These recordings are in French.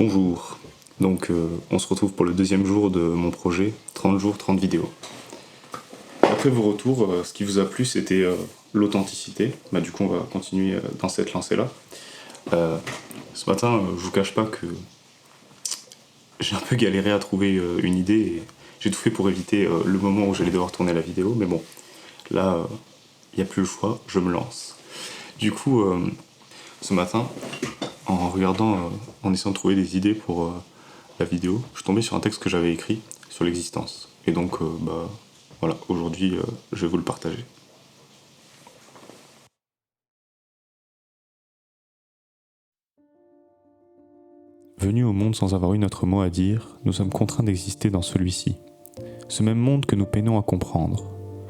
Bonjour, donc on se retrouve pour le deuxième jour de mon projet 30 jours, 30 vidéos. Après vos retours, ce qui vous a plu c'était l'authenticité. Du coup on va continuer dans cette lancée-là. Ce matin, je vous cache pas que j'ai un peu galéré à trouver une idée et j'ai tout fait pour éviter le moment où j'allais devoir tourner la vidéo, mais bon, là, il n'y a plus le choix, je me lance. Du coup, ce matin, en regardant, en essayant de trouver des idées pour la vidéo, je suis tombé sur un texte que j'avais écrit sur l'existence. Et donc, voilà, aujourd'hui, je vais vous le partager. Venus au monde sans avoir eu notre mot à dire, nous sommes contraints d'exister dans celui-ci. Ce même monde que nous peinons à comprendre,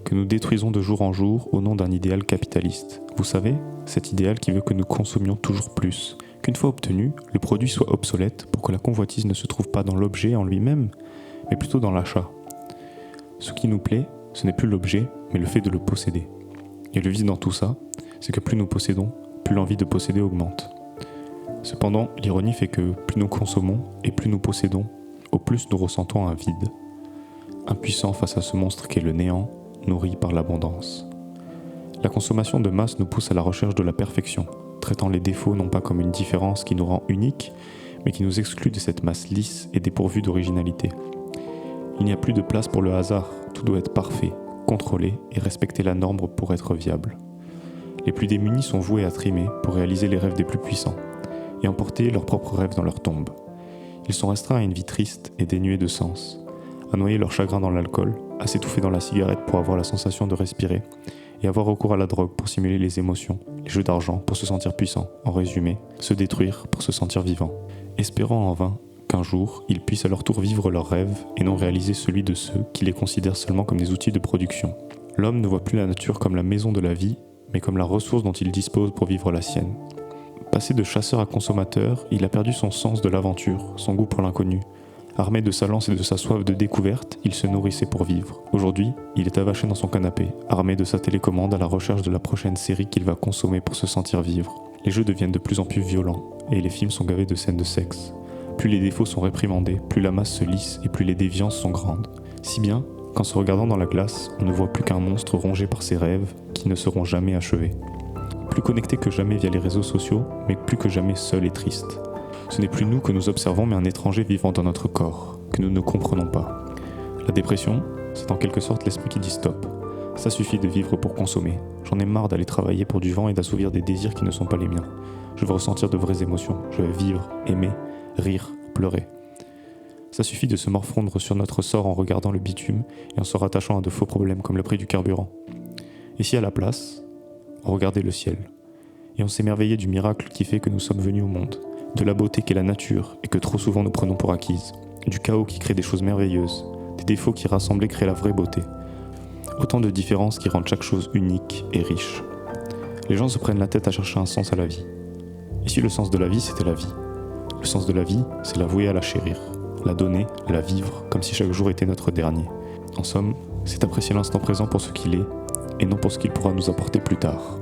que nous détruisons de jour en jour au nom d'un idéal capitaliste. Vous savez, cet idéal qui veut que nous consommions toujours plus, qu'une fois obtenu, le produit soit obsolète pour que la convoitise ne se trouve pas dans l'objet en lui-même, mais plutôt dans l'achat. Ce qui nous plaît, ce n'est plus l'objet, mais le fait de le posséder. Et le vice dans tout ça, c'est que plus nous possédons, plus l'envie de posséder augmente. Cependant, l'ironie fait que plus nous consommons et plus nous possédons, au plus nous ressentons un vide. Impuissants face à ce monstre qu'est le néant, nourri par l'abondance. La consommation de masse nous pousse à la recherche de la perfection, traitant les défauts non pas comme une différence qui nous rend uniques, mais qui nous exclut de cette masse lisse et dépourvue d'originalité. Il n'y a plus de place pour le hasard, tout doit être parfait, contrôlé et respecter la norme pour être viable. Les plus démunis sont voués à trimer pour réaliser les rêves des plus puissants, et emporter leurs propres rêves dans leur tombe. Ils sont restreints à une vie triste et dénuée de sens, à noyer leur chagrin dans l'alcool, à s'étouffer dans la cigarette pour avoir la sensation de respirer, et avoir recours à la drogue pour simuler les émotions, les jeux d'argent pour se sentir puissant, en résumé, se détruire pour se sentir vivant, espérant en vain qu'un jour, ils puissent à leur tour vivre leurs rêves et non réaliser celui de ceux qui les considèrent seulement comme des outils de production. L'homme ne voit plus la nature comme la maison de la vie, mais comme la ressource dont il dispose pour vivre la sienne. Passé de chasseur à consommateur, il a perdu son sens de l'aventure, son goût pour l'inconnu. Armé de sa lance et de sa soif de découverte, il se nourrissait pour vivre. Aujourd'hui, il est avaché dans son canapé, armé de sa télécommande à la recherche de la prochaine série qu'il va consommer pour se sentir vivre. Les jeux deviennent de plus en plus violents, et les films sont gavés de scènes de sexe. Plus les défauts sont réprimandés, plus la masse se lisse et plus les déviances sont grandes. Si bien qu'en se regardant dans la glace, on ne voit plus qu'un monstre rongé par ses rêves qui ne seront jamais achevés. Plus connecté que jamais via les réseaux sociaux, mais plus que jamais seul et triste. Ce n'est plus nous que nous observons, mais un étranger vivant dans notre corps, que nous ne comprenons pas. La dépression, c'est en quelque sorte l'esprit qui dit stop. Ça suffit de vivre pour consommer. J'en ai marre d'aller travailler pour du vent et d'assouvir des désirs qui ne sont pas les miens. Je veux ressentir de vraies émotions. Je veux vivre, aimer, rire, pleurer. Ça suffit de se morfondre sur notre sort en regardant le bitume et en se rattachant à de faux problèmes comme le prix du carburant. Et si à la place, on regardait le ciel, et on s'émerveillait du miracle qui fait que nous sommes venus au monde, de la beauté qu'est la nature et que trop souvent nous prenons pour acquise, du chaos qui crée des choses merveilleuses, des défauts qui rassemblés créent la vraie beauté. Autant de différences qui rendent chaque chose unique et riche. Les gens se prennent la tête à chercher un sens à la vie. Et si le sens de la vie c'était la vie? Le sens de la vie, c'est la vouer à la chérir, la donner, la vivre, comme si chaque jour était notre dernier. En somme, c'est apprécier l'instant présent pour ce qu'il est, et non pour ce qu'il pourra nous apporter plus tard.